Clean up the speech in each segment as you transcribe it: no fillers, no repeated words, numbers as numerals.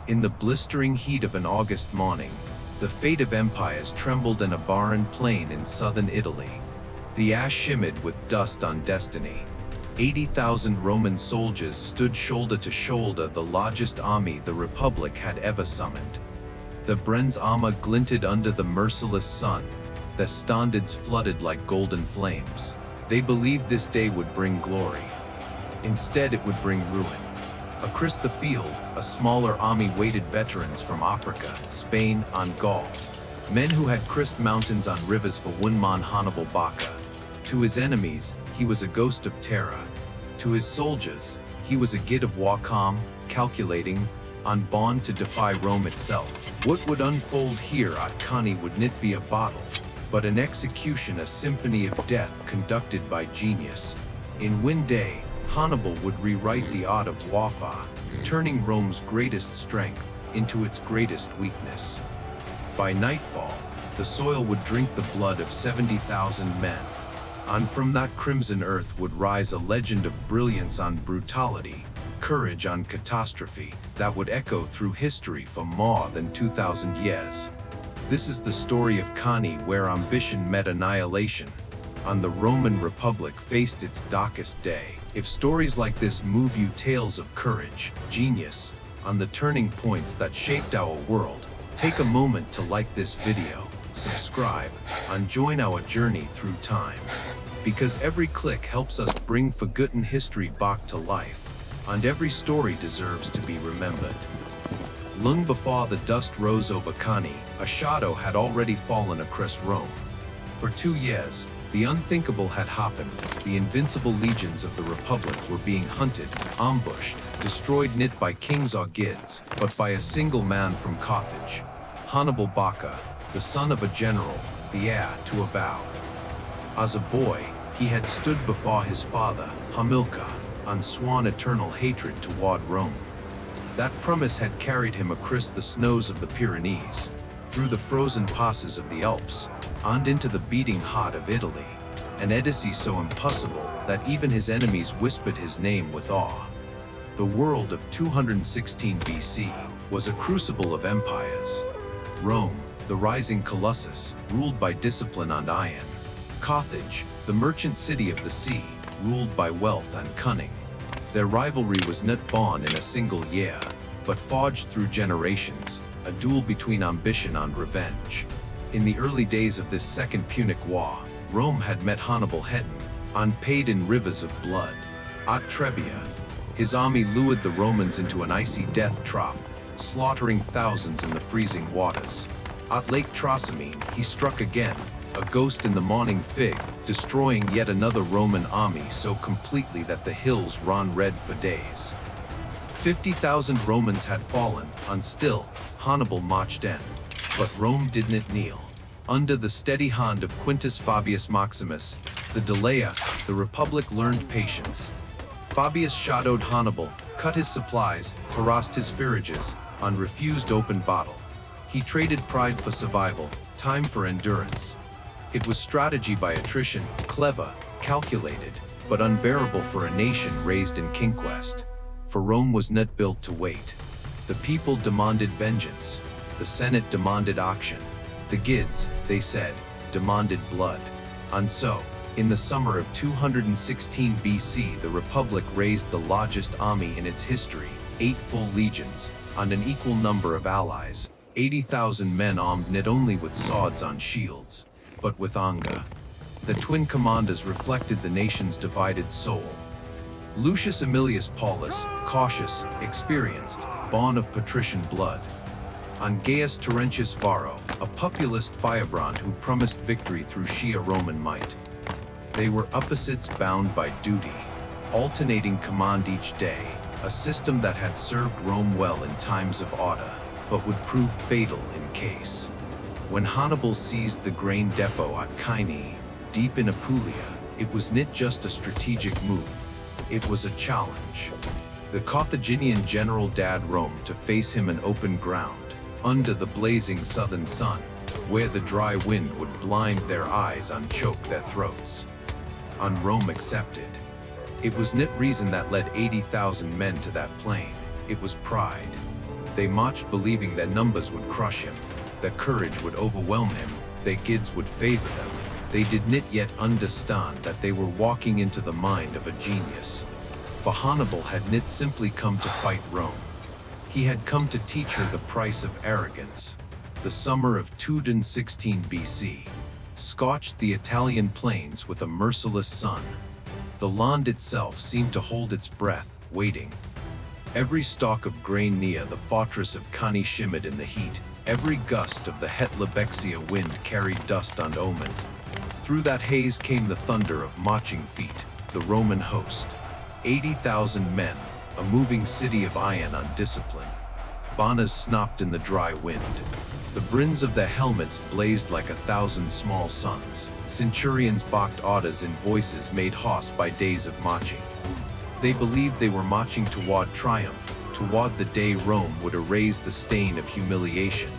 In the blistering heat of an August morning, the fate of empires trembled in a barren plain in southern Italy. The ash shimmered with dust on destiny. 80,000 Roman soldiers stood shoulder to shoulder, the largest army the Republic had ever summoned. The Bren's armor glinted under the merciless sun, their standards flooded like golden flames. They believed this day would bring glory. Instead, it would bring ruin. Across the field, a smaller army waited, veterans from Africa, Spain, and Gaul. Men who had crossed mountains on rivers for one man, Hannibal Barca. To his enemies, he was a ghost of terror. To his soldiers, he was a gid of war, calm, calculating, and born to defy Rome itself. What would unfold here at Cannae would not be a battle, but an execution, a symphony of death conducted by genius. In one day, Hannibal would rewrite the art of warfare, turning Rome's greatest strength into its greatest weakness. By nightfall, the soil would drink the blood of 70,000 men, and from that crimson earth would rise a legend of brilliance and brutality, courage and catastrophe, that would echo through history for more than 2,000 years. This is the story of Cannae, where ambition met annihilation, and the Roman Republic faced its darkest day. If stories like this move you, tales of courage, genius, and the turning points that shaped our world, take a moment to like this video, subscribe, and join our journey through time. Because every click helps us bring forgotten history back to life, and every story deserves to be remembered. Long before the dust rose over Cannae, a shadow had already fallen across Rome. For 2 years, the unthinkable had happened. The invincible legions of the Republic were being hunted, ambushed, destroyed not by kings or gids, but by a single man from Carthage. Hannibal Barca, the son of a general, the heir to a vow. As a boy, he had stood before his father, Hamilcar, and sworn eternal hatred toward Rome. That promise had carried him across the snows of the Pyrenees, through the frozen passes of the Alps, and into the beating heart of Italy, an Odyssey so impossible that even his enemies whispered his name with awe. The world of 216 BC was a crucible of empires. Rome, the rising colossus, ruled by discipline and iron. Carthage, the merchant city of the sea, ruled by wealth and cunning. Their rivalry was not born in a single year, but forged through generations, a duel between ambition and revenge. In the early days of this Second Punic War, Rome had met Hannibal head-on, and paid in rivers of blood. At Trebia, his army lured the Romans into an icy death trap, slaughtering thousands in the freezing waters. At Lake Trasimene, he struck again, a ghost in the morning fig, destroying yet another Roman army so completely that the hills ran red for days. 50,000 Romans had fallen, and still, Hannibal marched in. But Rome did not kneel. Under the steady hand of Quintus Fabius Maximus, the delayer, the Republic learned patience. Fabius shadowed Hannibal, cut his supplies, harassed his forages, and refused open battle. He traded pride for survival, time for endurance. It was strategy by attrition, clever, calculated, but unbearable for a nation raised in conquest. For Rome was not built to wait. The people demanded vengeance. The Senate demanded action. The gids, they said, demanded blood. And so, in the summer of 216 BC, the Republic raised the largest army in its history, 8 full legions, and an equal number of allies, 80,000 men armed not only with swords and shields, but with anger. The twin commanders reflected the nation's divided soul. Lucius Aemilius Paulus, cautious, experienced, born of patrician blood. And Gaius Terentius Varro, a populist firebrand who promised victory through sheer Roman might. They were opposites bound by duty, alternating command each day, a system that had served Rome well in times of order, but would prove fatal in case. When Hannibal seized the grain depot at Cannae, deep in Apulia, it was not just a strategic move, it was a challenge. The Carthaginian general dared Rome to face him in open ground, under the blazing southern sun, where the dry wind would blind their eyes and choke their throats. And Rome accepted. It was not reason that led 80,000 men to that plain, it was pride. They marched believing their numbers would crush him, their courage would overwhelm him, their goods would favor them. They did not yet understand that they were walking into the mind of a genius. For Hannibal had not simply come to fight Rome. He had come to teach her the price of arrogance. The summer of 216 BC scorched the Italian plains with a merciless sun. The land itself seemed to hold its breath, waiting. Every stalk of grain near the fortress of Cannae shimmered in the heat. Every gust of the Hetlebexia wind carried dust and omen. Through that haze came the thunder of marching feet, the Roman host. 80,000 men, a moving city of iron and discipline. Banners snapped in the dry wind. The brims of their helmets blazed like 1,000 small suns. Centurions barked orders in voices made hoarse by days of marching. They believed they were marching toward triumph, toward the day Rome would erase the stain of humiliation.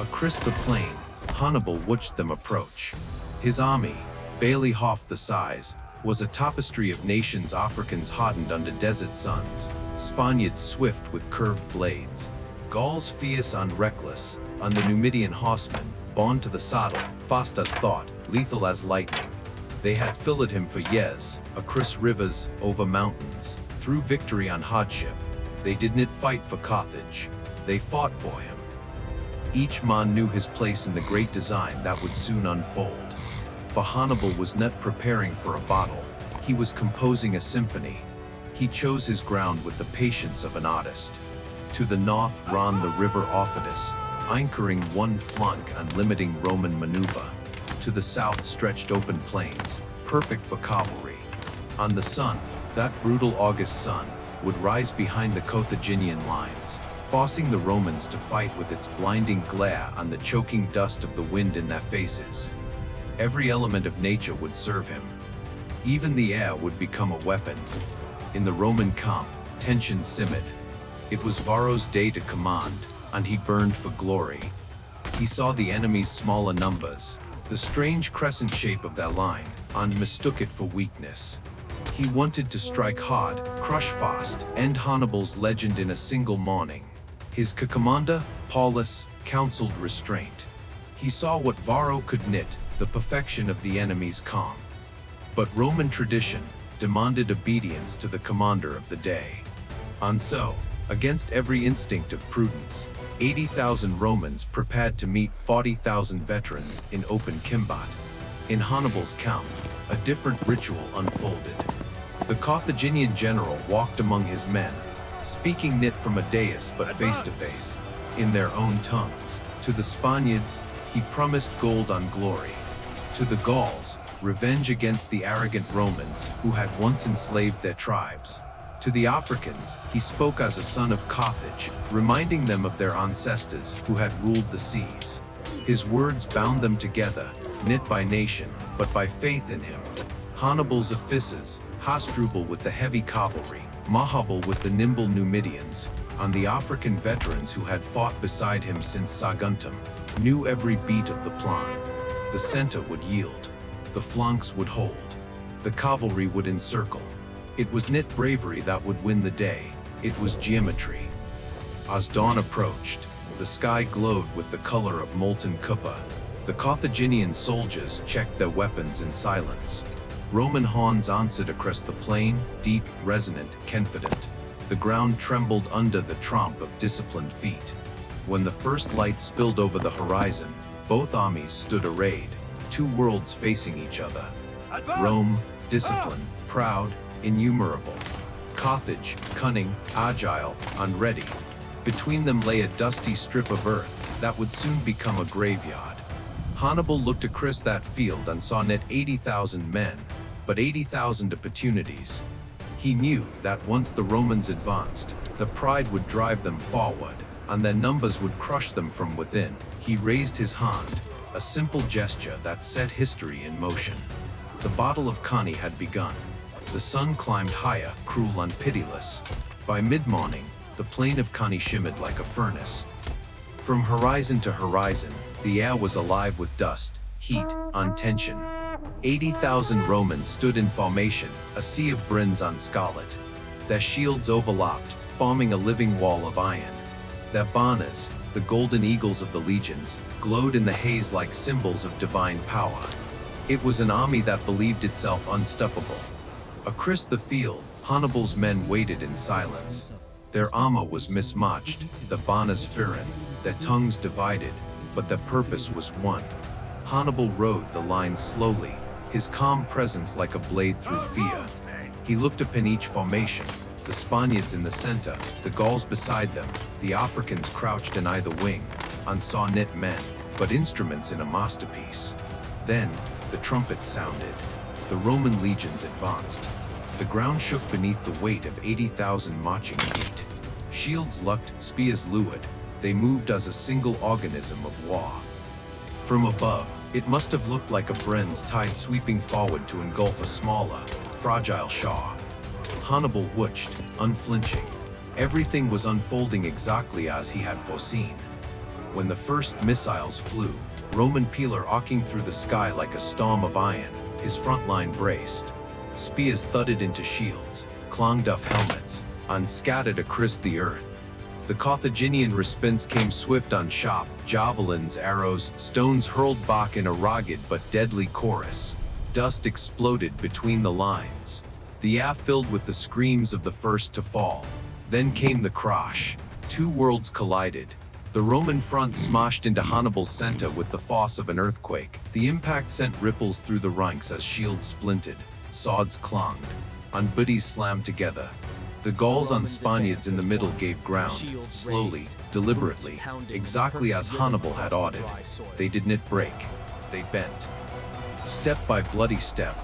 Across the plain, Hannibal watched them approach. His army, barely half the size, was a tapestry of nations. Africans hardened under desert suns, Spaniards swift with curved blades, Gauls fierce and reckless, and the Numidian horsemen, born to the saddle, fast as thought, lethal as lightning. They had followed him for years, across rivers, over mountains, through victory and hardship. They did not fight for Carthage, they fought for him. Each man knew his place in the great design that would soon unfold. For Hannibal was not preparing for a battle, he was composing a symphony. He chose his ground with the patience of an artist. To the north ran the river Aufidus, anchoring one flank and limiting Roman maneuver. To the south stretched open plains, perfect for cavalry. And the sun, that brutal August sun, would rise behind the Carthaginian lines, forcing the Romans to fight with its blinding glare and the choking dust of the wind in their faces. Every element of nature would serve him. Even the air would become a weapon. In the Roman camp, tension simmered. It was Varro's day to command, and he burned for glory. He saw the enemy's smaller numbers, the strange crescent shape of their line, and mistook it for weakness. He wanted to strike hard, crush fast, end Hannibal's legend in a single morning. His commander, Paulus, counseled restraint. He saw what Varro could knit, the perfection of the enemy's calm. But Roman tradition demanded obedience to the commander of the day. And so, against every instinct of prudence, 80,000 Romans prepared to meet 40,000 veterans in open combat. In Hannibal's camp, a different ritual unfolded. The Carthaginian general walked among his men, speaking not from a dais but face to face, in their own tongues. To the Spaniards, he promised gold and glory. To the Gauls, revenge against the arrogant Romans who had once enslaved their tribes. To the Africans, he spoke as a son of Carthage, reminding them of their ancestors who had ruled the seas. His words bound them together, knit by nation, but by faith in him. Hannibal's officers, Hasdrubal with the heavy cavalry, Mahabal with the nimble Numidians, and the African veterans who had fought beside him since Saguntum, knew every beat of the plan. The center would yield, the flanks would hold, the cavalry would encircle. It was not bravery that would win the day, it was geometry. As dawn approached, the sky glowed with the color of molten copper. The Carthaginian soldiers checked their weapons in silence. Roman horns answered across the plain, deep, resonant, confident. The ground trembled under the tramp of disciplined feet. When the first light spilled over the horizon, both armies stood arrayed, two worlds facing each other. Rome, disciplined, proud, innumerable. Carthage, cunning, agile, and ready. Between them lay a dusty strip of earth that would soon become a graveyard. Hannibal looked across that field and saw not 80,000 men, but 80,000 opportunities. He knew that once the Romans advanced, the pride would drive them forward, and their numbers would crush them from within. He raised his hand, a simple gesture that set history in motion. The Battle of Cannae had begun. The sun climbed higher, cruel and pitiless. By mid-morning, the plain of Cannae shimmered like a furnace. From horizon to horizon, the air was alive with dust, heat, and tension. 80,000 Romans stood in formation, a sea of brims and scarlet. Their shields overlapped, forming a living wall of iron. Their banners, the golden eagles of the legions, glowed in the haze like symbols of divine power. It was an army that believed itself unstoppable. Across the field, Hannibal's men waited in silence. Their armor was mismatched, the banners foreign, their tongues divided, but their purpose was one. Hannibal rode the line slowly, his calm presence like a blade through fear. He looked upon each formation, the Spaniards in the center, the Gauls beside them, the Africans crouched in either wing, unsaw knit men, but instruments in a masterpiece. Then, the trumpets sounded. The Roman legions advanced. The ground shook beneath the weight of 80,000 marching feet. Shields lucked, spears lured. They moved as a single organism of war. From above, it must have looked like a Bren's tide sweeping forward to engulf a smaller, fragile shore. Hannibal watched, unflinching. Everything was unfolding exactly as he had foreseen. When the first missiles flew, Roman pillar arcing through the sky like a storm of iron, his front line braced. Spears thudded into shields, clanged off helmets, and scattered across the earth. The Carthaginian response came swift on sharp, javelins, arrows, stones hurled back in a ragged but deadly chorus. Dust exploded between the lines. The air filled with the screams of the first to fall. Then came the crash. Two worlds collided. The Roman front smashed into Hannibal's center with the force of an earthquake. The impact sent ripples through the ranks as shields splintered, swords clanged, and bodies slammed together. The Gauls and Spaniards in the middle gave ground, slowly, deliberately, exactly as Hannibal had ordered. They did not break, they bent. Step by bloody step,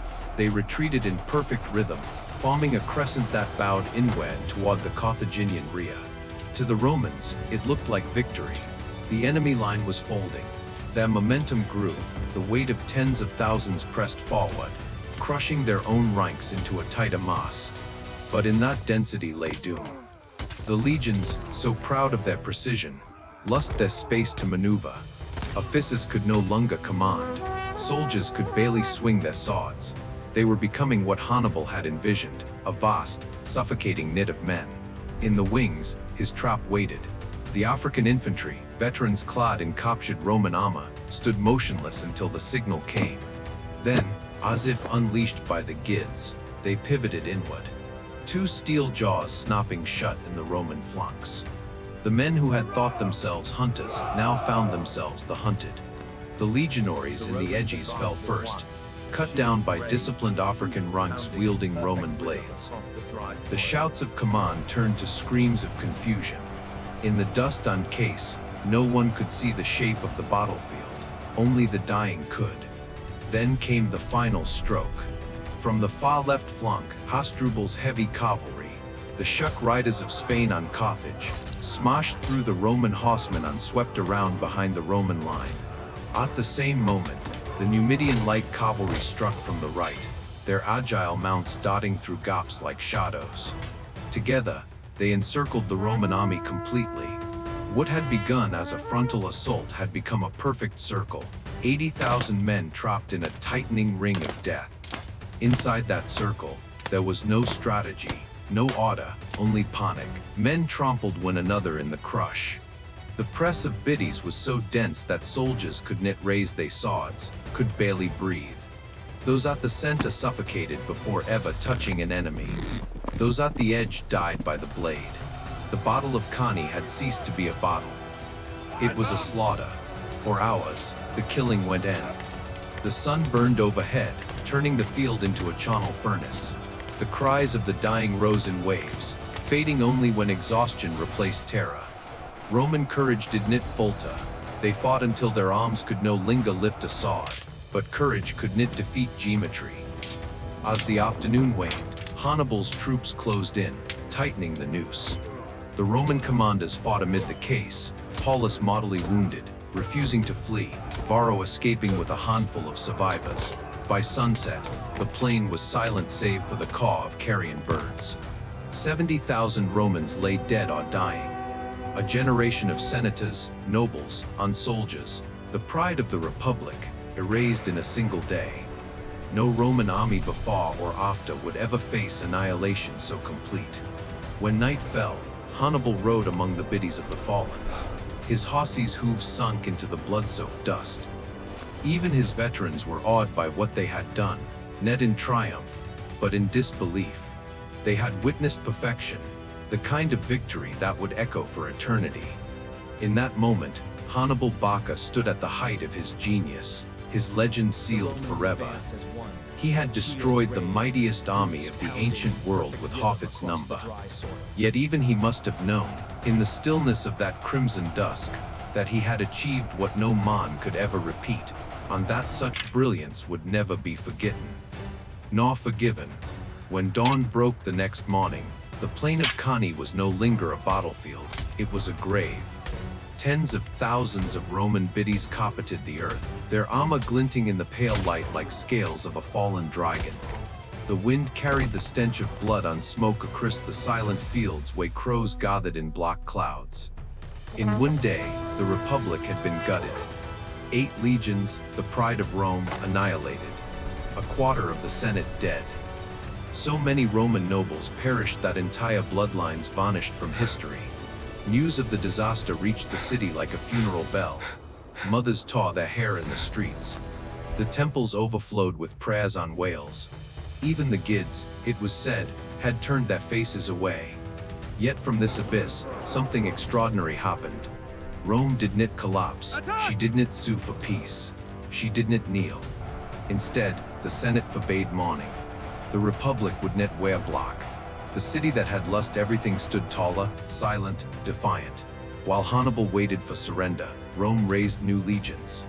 they retreated in perfect rhythm, forming a crescent that bowed inward toward the Carthaginian rear. To the Romans, it looked like victory. The enemy line was folding. Their momentum grew, the weight of tens of thousands pressed forward, crushing their own ranks into a tighter mass. But in that density lay doom. The legions, so proud of their precision, lost their space to maneuver. Officers could no longer command. Soldiers could barely swing their swords. They were becoming what Hannibal had envisioned, a vast, suffocating knit of men. In the wings, his trap waited. The African infantry, veterans clad in captured Roman armor, stood motionless until the signal came. Then, as if unleashed by the gods, they pivoted inward. Two steel jaws snapping shut in the Roman flanks. The men who had thought themselves hunters now found themselves the hunted. The legionaries in the edges fell first, cut down by disciplined African ranks wielding Roman blades. The shouts of command turned to screams of confusion. In the dust and case, no one could see the shape of the battlefield, only the dying could. Then came the final stroke. From the far left flank, Hasdrubal's heavy cavalry, the Shuck riders of Spain on Carthage, smashed through the Roman horsemen and swept around behind the Roman line. At the same moment, the Numidian light cavalry struck from the right, their agile mounts dotting through gaps like shadows. Together, they encircled the Roman army completely. What had begun as a frontal assault had become a perfect circle, 80,000 men trapped in a tightening ring of death. Inside that circle, there was no strategy, no order, only panic. Men trampled one another in the crush. The press of biddies was so dense that soldiers could not raise their swords, could barely breathe. Those at the center suffocated before ever touching an enemy. Those at the edge died by the blade. The Battle of Cannae had ceased to be a battle. It was a slaughter. For hours, the killing went on. The sun burned overhead, turning the field into a charnel furnace. The cries of the dying rose in waves, fading only when exhaustion replaced terror. Roman courage did not falter. They fought until their arms could no longer lift a sword, but courage could not defeat geometry. As the afternoon waned, Hannibal's troops closed in, tightening the noose. The Roman commanders fought amid the case, Paulus mortally wounded, refusing to flee, Varro escaping with a handful of survivors. By sunset, the plain was silent save for the caw of carrion birds. 70,000 Romans lay dead or dying. A generation of senators, nobles, and soldiers, the pride of the Republic, erased in a single day. No Roman army before or after would ever face annihilation so complete. When night fell, Hannibal rode among the biddies of the fallen. His hosse's hooves sunk into the blood-soaked dust. Even his veterans were awed by what they had done, not in triumph, but in disbelief. They had witnessed perfection, the kind of victory that would echo for eternity. In that moment, Hannibal Barca stood at the height of his genius, his legend sealed forever. He had destroyed the mightiest army of the ancient world with half its number. Yet even he must have known, in the stillness of that crimson dusk, that he had achieved what no man could ever repeat, and that such brilliance would never be forgotten, nor forgiven. When dawn broke the next morning, the plain of Cannae was no longer a battlefield, it was a grave. Tens of thousands of Roman biddies carpeted the earth, their armor glinting in the pale light like scales of a fallen dragon. The wind carried the stench of blood and smoke across the silent fields where crows gathered in black clouds. In one day, the Republic had been gutted. 8 legions, the pride of Rome, annihilated. A quarter of the Senate dead. So many Roman nobles perished that entire bloodlines vanished from history. News of the disaster reached the city like a funeral bell. Mothers tore their hair in the streets. The temples overflowed with prayers and wails. Even the Gids, it was said, had turned their faces away. Yet from this abyss, something extraordinary happened. Rome did not collapse, she did not sue for peace. She did not kneel. Instead, the Senate forbade mourning. The Republic would not wear black. The city that had lost everything stood taller, silent, defiant. While Hannibal waited for surrender, Rome raised new legions.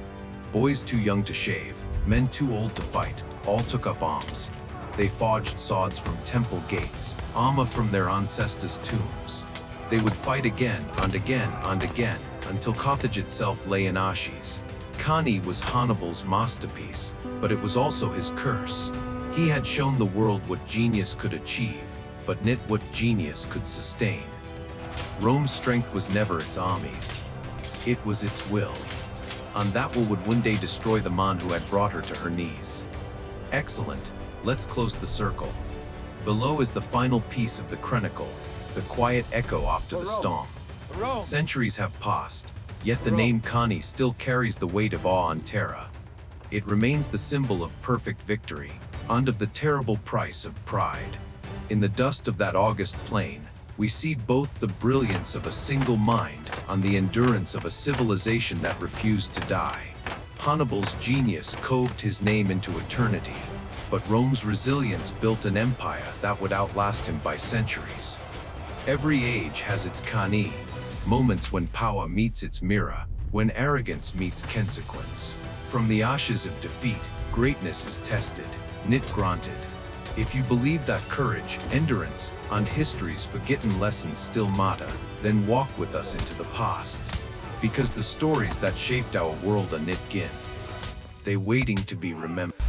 Boys too young to shave, men too old to fight, all took up arms. They forged swords from temple gates, armor from their ancestors' tombs. They would fight again and again and again, until Carthage itself lay in ashes. Cannae was Hannibal's masterpiece, but it was also his curse. He had shown the world what genius could achieve, but not what genius could sustain. Rome's strength was never its armies. It was its will. And that will would one day destroy the man who had brought her to her knees. Excellent, let's close the circle. Below is the final piece of the chronicle, the quiet echo after the storm. Centuries have passed, yet the name Cannae still carries the weight of awe and terror. It remains the symbol of perfect victory, and of the terrible price of pride. In the dust of that august plain, we see both the brilliance of a single mind and the endurance of a civilization that refused to die. Hannibal's genius carved his name into eternity, but Rome's resilience built an empire that would outlast him by centuries. Every age has its Cannae, moments when power meets its mirror, when arrogance meets consequence. From the ashes of defeat, greatness is tested, not granted. If you believe that courage, endurance, and history's forgotten lessons still matter, then walk with us into the past. Because the stories that shaped our world are not gone. They're waiting to be remembered.